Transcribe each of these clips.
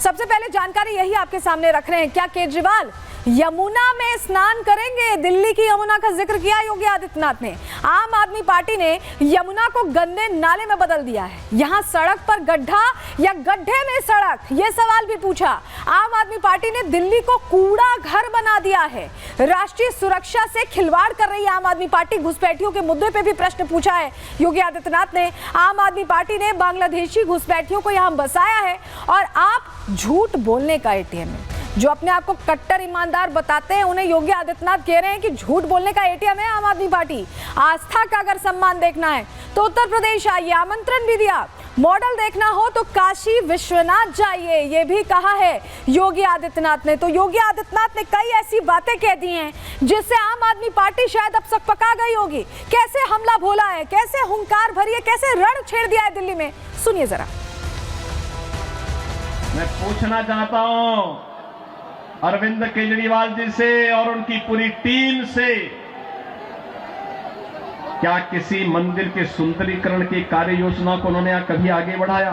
सबसे पहले जानकारी यही आपके सामने रख रहे हैं, क्या केजरीवाल यमुना में स्नान करेंगे? दिल्ली की यमुना का जिक्र किया योगी आदित्यनाथ ने। आम आदमी पार्टी ने यमुना को गंदे नाले में बदल दिया है। यहां सड़क पर गड्ढा या गड्ढे में सड़क, यह सवाल भी पूछा। आम आदमी पार्टी ने दिल्ली को कूड़ा घर बना दिया है। राष्ट्रीय सुरक्षा से खिलवाड़ कर रही आम आदमी पार्टी। घुसपैठियों के मुद्दे पे भी प्रश्न पूछा है योगी आदित्यनाथ ने। आम आदमी पार्टी ने बांग्लादेशी घुसपैठियों को यहां बसाया है और आप झूठ बोलने का एटीएम है। जो अपने आप को कट्टर ईमानदार बताते हैं उन्हें योगी आदित्यनाथ कह रहे हैं कि झूठ बोलने का एटीएम है आम आदमी पार्टी। आस्था का अगर सम्मान देखना है तो उत्तर प्रदेश आइए, आमंत्रण भी दिया। मॉडल देखना हो तो काशी विश्वनाथ जाइए, ये भी कहा है योगी आदित्यनाथ ने। तो योगी आदित्यनाथ ने कई ऐसी बातें कह दी हैं जिससे आम आदमी पार्टी शायद अब सकपका गई होगी। कैसे हमला बोला है, कैसे हुंकार भरी है, कैसे रण छेड़ दिया है दिल्ली में, सुनिए जरा। मैं पूछना चाहता हूं अरविंद केजरीवाल जी से और उनकी पूरी टीम से, क्या किसी मंदिर के सुंदरीकरण की कार्य योजना को उन्होंने कभी आगे बढ़ाया?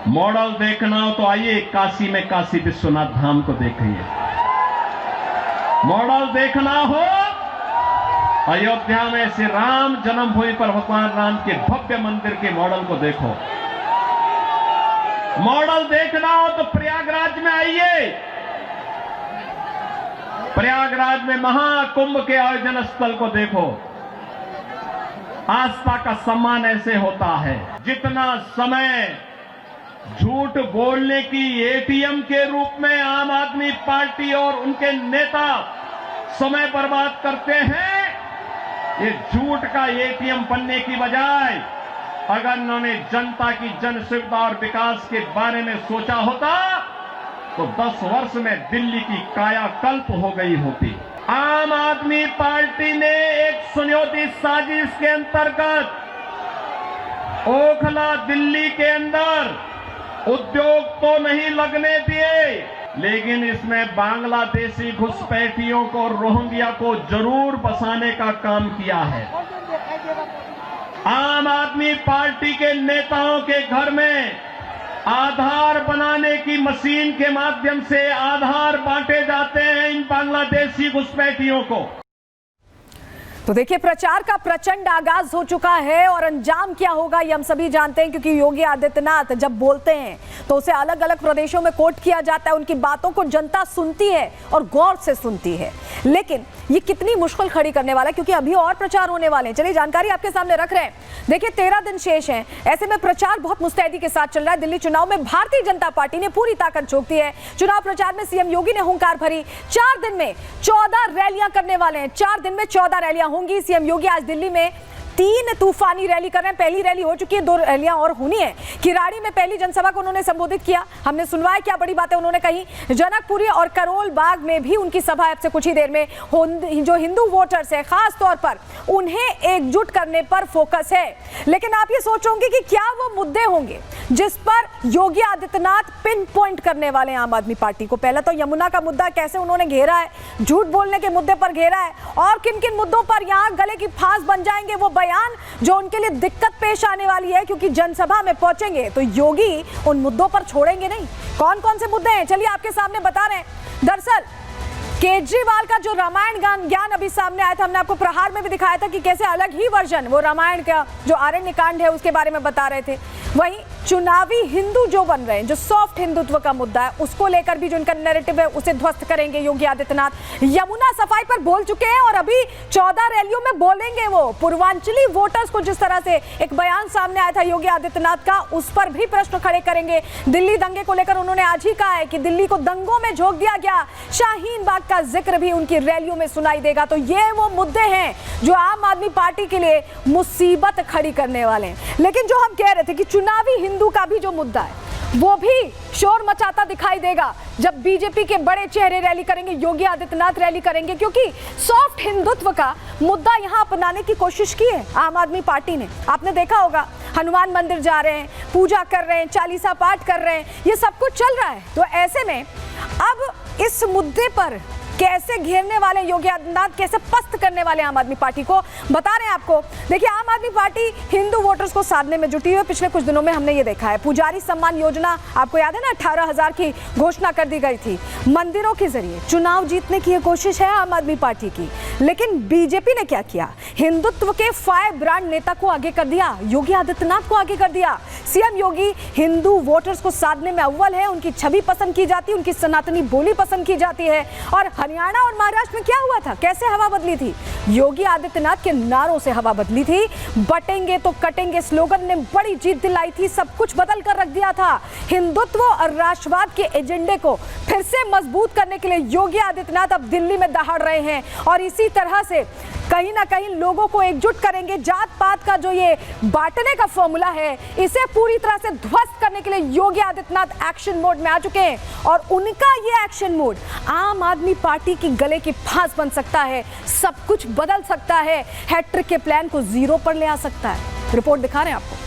मॉडल देखना हो तो आइए काशी में काशी विश्वनाथ धाम को देखिए। मॉडल देखना हो अयोध्या में श्री राम जन्मभूमि पर भगवान राम के भव्य मंदिर के मॉडल को देखो। मॉडल देखना हो तो प्रयागराज में आइए। प्रयागराज में महाकुंभ के आयोजन स्थल को देखो। आस्था का सम्मान ऐसे होता है। जितना समय झूठ बोलने की एटीएम के रूप में आम आदमी पार्टी और उनके नेता समय बर्बाद करते हैं, ये झूठ का एटीएम बनने की बजाय अगर उन्होंने जनता की जन सुविधा और विकास के बारे में सोचा होता तो 10 वर्ष में दिल्ली की कायाकल्प हो गई होती। आम आदमी पार्टी ने एक सुनियोजित साजिश के अंतर्गत ओखला दिल्ली के अंदर उद्योग तो नहीं लगने दिए, लेकिन इसमें बांग्लादेशी घुसपैठियों को, रोहिंग्या को जरूर बसाने का काम किया है। आम आदमी पार्टी के नेताओं के घर में आधार बनाने की मशीन के माध्यम से आधार बांटे जाते हैं इन बांग्लादेशी घुसपैठियों को। तो देखिए, प्रचार का प्रचंड आगाज हो चुका है और अंजाम क्या होगा ये हम सभी जानते हैं, क्योंकि योगी आदित्यनाथ जब बोलते हैं तो उसे अलग अलग प्रदेशों में कोट किया जाता है। उनकी बातों को जनता सुनती है और गौर से सुनती है, लेकिन ये कितनी मुश्किल खड़ी करने वाला है, क्योंकि अभी और प्रचार होने वाले हैं। चलिए जानकारी आपके सामने रख रहे हैं। देखिए, 13 दिन शेष हैं, ऐसे में प्रचार बहुत मुस्तैदी के साथ चल रहा है। दिल्ली चुनाव में भारतीय जनता पार्टी ने पूरी ताकत झोंक दी है। चुनाव प्रचार में सीएम योगी ने हुंकार भरी। 4 दिन में 14 रैलियां करने वाले हैं। 4 दिन में 14 रैलियां होंगी। सीएम योगी आज दिल्ली में 3 तूफानी रैली कर रहे हैं। पहली रैली हो चुकी है, 2 रैलियां और होनी है। किराड़ी में पहली जनसभा को उन्होंने संबोधित किया। हमने सुनवाया क्या बड़ी बातें उन्होंने कही। जनकपुरी और करोल बाग में भी उनकी सभा अब से कुछ ही देर में। जो हिंदू वोटर्स है, खास तौर पर उन्हें एकजुट करने पर फोकस है। लेकिन आप ये सोचोगे कि क्या वो मुद्दे होंगे जिस पर योगी आदित्यनाथ पिन पॉइंट करने वाले हैं आम आदमी पार्टी को? पहला तो यमुना का मुद्दा कैसे उन्होंने घेरा है, झूठ बोलने के मुद्दे पर घेरा है, और किन किन मुद्दों पर यहां गले की फांस बन जाएंगे वो बयान जो उनके लिए दिक्कत पेश आने वाली है, क्योंकि जनसभा में पहुंचेंगे तो योगी उन मुद्दों पर छोड़ेंगे नहीं। कौन कौन से मुद्दे हैं चलिए आपके सामने बता रहे हैं। दरअसल केजरीवाल का जो रामायण ज्ञान अभी सामने आया था, हमने आपको प्रहार में भी दिखाया था कि कैसे अलग ही वर्जन वो रामायण का जो आरण्य कांड है उसके बारे में बता रहे थे। वहीं चुनावी हिंदू जो बन रहे हैं, जो सॉफ्ट हिंदुत्व का मुद्दा है, उसको लेकर भी जो उनका नैरेटिव है उसे ध्वस्त करेंगे योगी आदित्यनाथ। यमुना सफाई पर बोल चुके हैं और अभी 14 रैलियों में बोलेंगे वो। पूर्वांचली वोटर्स को जिस तरह से एक बयान सामने आया था योगी आदित्यनाथ का, उस पर भी प्रश्न खड़े करेंगे। दिल्ली दंगे को लेकर उन्होंने आज ही कहा है कि दिल्ली को दंगों में झोंक दिया गया। शाहीन बाग का जिक्र भी उनकी रैलियों में सुनाई देगा। तो ये वो मुद्दे हैं जो आम आदमी पार्टी के लिए मुसीबत खड़ी करने वाले हैं। लेकिन जो हम कह रहे थे कि चुनावी हिंदू का भी जो मुद्दा है वो भी शोर मचाता दिखाई देगा जब बीजेपी के बड़े चेहरे रैली करेंगे, योगी आदित्यनाथ रैली करेंगे, क्योंकि सॉफ्ट हिंदुत्व का मुद्दा यहां अपनाने की कोशिश की है आम आदमी पार्टी ने। आपने देखा होगा, हनुमान मंदिर जा रहे हैं, पूजा कर रहे हैं, चालीसा पाठ कर रहे हैं, ये सब कुछ चल रहा है। तो ऐसे में अब इस मुद्दे पर कैसे घेरने वाले योगी आदित्यनाथ, कैसे पस्त करने वाले आम आदमी पार्टी को, बता रहे हैं आपको। देखिए, आम आदमी पार्टी हिंदू वोटर्स को साधने में जुटी हुई है। पिछले कुछ दिनों में हमने ये देखा है, पुजारी सम्मान योजना आपको याद है ना, 18,000 की घोषणा कर दी गई थी। मंदिरों के जरिए चुनाव जीतने की ये कोशिश है आम आदमी पार्टी की। लेकिन बीजेपी ने क्या किया? हिंदुत्व के फायर ब्रांड नेता को आगे कर दिया, योगी आदित्यनाथ को आगे कर दिया। सीएम योगी हिंदू वोटर्स को साधने में अव्वल है, उनकी छवि पसंद की जाती है, उनकी सनातनी बोली पसंद की जाती है। और हरियाणा और महाराष्ट्र में क्या हुआ था, कैसे हवा बदली थी? योगी आदित्यनाथ के नारों से हवा बदली थी। बटेंगे तो कटेंगे स्लोगन ने बड़ी जीत दिलाई थी, सब कुछ बदल कर रख दिया था। हिंदुत्व और राष्ट्रवाद के एजेंडे को फिर से मजबूत करने के लिए योगी आदित्यनाथ अब दिल्ली में दहाड़ रहे हैं और इसी तरह से कहीं ना कहीं लोगों को एकजुट करेंगे। जात पात का जो ये बांटने का फॉर्मूला है, इसे पूरी तरह से ध्वस्त करने के लिए योगी आदित्यनाथ एक्शन मोड में आ चुके हैं और उनका ये एक्शन मोड आम आदमी पार्टी की गले की फांस बन सकता है, सब कुछ बदल सकता है, हैट्रिक के प्लान को जीरो पर ले आ सकता है। रिपोर्ट दिखा रहे हैं आपको।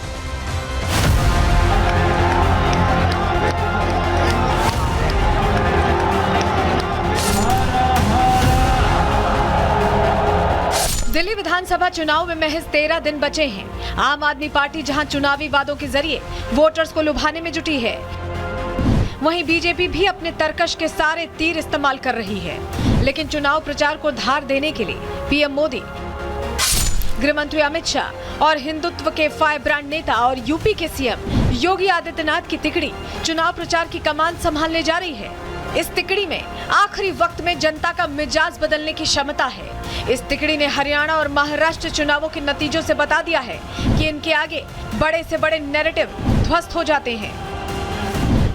दिल्ली विधानसभा चुनाव में महज 13 दिन बचे हैं। आम आदमी पार्टी जहां चुनावी वादों के जरिए वोटर्स को लुभाने में जुटी है, वहीं बीजेपी भी अपने तरकश के सारे तीर इस्तेमाल कर रही है। लेकिन चुनाव प्रचार को धार देने के लिए पीएम मोदी, गृह मंत्री अमित शाह और हिंदुत्व के फायर ब्रांड नेता और यूपी के सीएम योगी आदित्यनाथ की तिकड़ी चुनाव प्रचार की कमान संभालने जा रही है। इस तिकड़ी में आखिरी वक्त में जनता का मिजाज बदलने की क्षमता है। इस तिकड़ी ने हरियाणा और महाराष्ट्र चुनावों के नतीजों से बता दिया है कि इनके आगे बड़े से बड़े नैरेटिव ध्वस्त हो जाते हैं।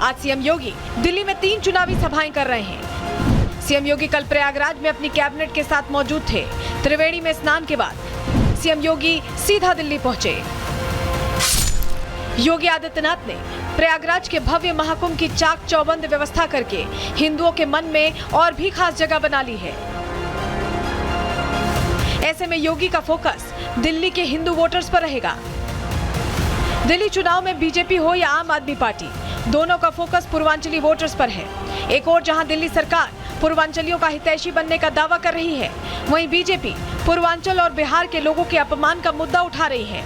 आज सीएम योगी दिल्ली में 3 चुनावी सभाएं कर रहे हैं। सीएम योगी कल प्रयागराज में अपनी कैबिनेट के साथ मौजूद थे। त्रिवेणी में स्नान के बाद सीएम योगी सीधा दिल्ली पहुंचे। योगी आदित्यनाथ ने प्रयागराज के भव्य महाकुंभ की चाक चौबंद व्यवस्था करके हिंदुओं के मन में और भी खास जगह बना ली है। ऐसे में योगी का फोकस दिल्ली के हिंदू वोटर्स पर रहेगा। दिल्ली चुनाव में बीजेपी हो या आम आदमी पार्टी, दोनों का फोकस पूर्वांचली वोटर्स पर है। एक और जहां दिल्ली सरकार पूर्वांचलियों का हितैषी बनने का दावा कर रही है, वहीं बीजेपी पूर्वांचल और बिहार के लोगों के अपमान का मुद्दा उठा रही है।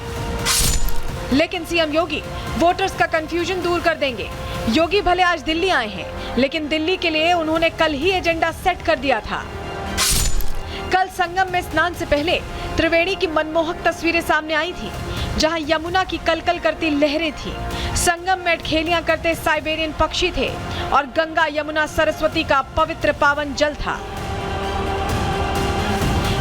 लेकिन सीएम योगी वोटर्स का कंफ्यूजन दूर कर देंगे। योगी भले आज दिल्ली आए हैं, लेकिन दिल्ली के लिए उन्होंने कल ही एजेंडा सेट कर दिया था। कल संगम में स्नान से पहले त्रिवेणी की मनमोहक तस्वीरें सामने आई थी, जहां यमुना की कलकल करती लहरें थी। संगम में खेलियां करते साइबेरियन पक्षी थे और गंगा यमुना सरस्वती का पवित्र पावन जल था।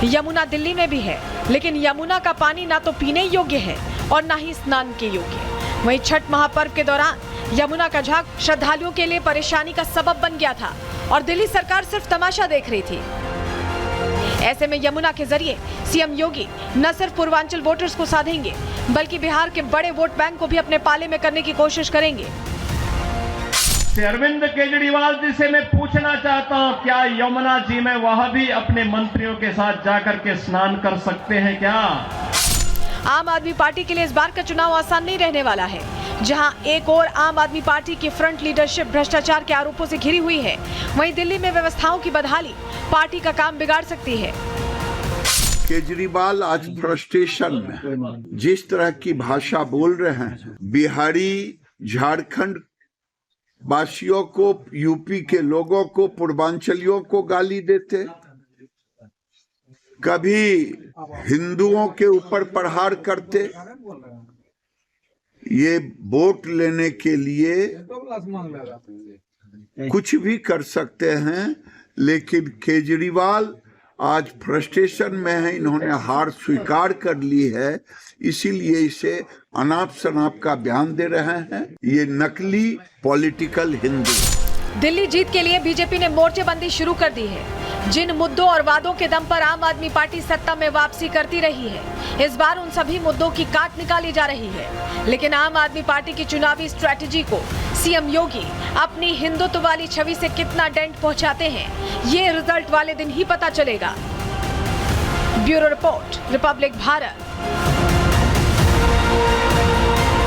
यमुना दिल्ली में भी है, लेकिन यमुना का पानी ना तो पीने योग्य है और ना ही स्नान के योग्य। वहीं छठ महापर्व के दौरान यमुना का झाग श्रद्धालुओं के लिए परेशानी का सबब बन गया था और दिल्ली सरकार सिर्फ तमाशा देख रही थी। ऐसे में यमुना के जरिए सीएम योगी न सिर्फ पूर्वांचल वोटर्स को साधेंगे, बल्कि बिहार के बड़े वोट बैंक को भी अपने पाले में करने की कोशिश करेंगे। अरविंद केजरीवाल जी से मैं पूछना चाहता हूं, क्या यमुना जी में वह भी अपने मंत्रियों के साथ जाकर के स्नान कर सकते हैं क्या? आम आदमी पार्टी के लिए इस बार का चुनाव आसान नहीं रहने वाला है। जहां एक और आम आदमी पार्टी की फ्रंट लीडरशिप भ्रष्टाचार के आरोपों से घिरी हुई है, वहीं दिल्ली में व्यवस्थाओं की बदहाली पार्टी का काम बिगाड़ सकती है। केजरीवाल आज फ्रस्ट्रेशन में जिस तरह की भाषा बोल रहे हैं, बिहारी, झारखंड वासियों को, यूपी के लोगों को, पूर्वांचलियों को गाली देते, कभी हिंदुओं के ऊपर प्रहार करते। ये वोट लेने के लिए कुछ भी कर सकते हैं, लेकिन केजरीवाल आज फ्रस्ट्रेशन में है। इन्होंने हार स्वीकार कर ली है, इसीलिए इसे अनाप शनाप का बयान दे रहे हैं। ये नकली पॉलिटिकल हिंदू। दिल्ली जीत के लिए बीजेपी ने मोर्चेबंदी शुरू कर दी है। जिन मुद्दों और वादों के दम पर आम आदमी पार्टी सत्ता में वापसी करती रही है, इस बार उन सभी मुद्दों की काट निकाली जा रही है। लेकिन आम आदमी पार्टी की चुनावी स्ट्रैटेजी को सीएम योगी अपनी हिंदुत्व वाली छवि से कितना डेंट पहुंचाते हैं, ये रिजल्ट वाले दिन ही पता चलेगा। Bureau report, Republic Bharat.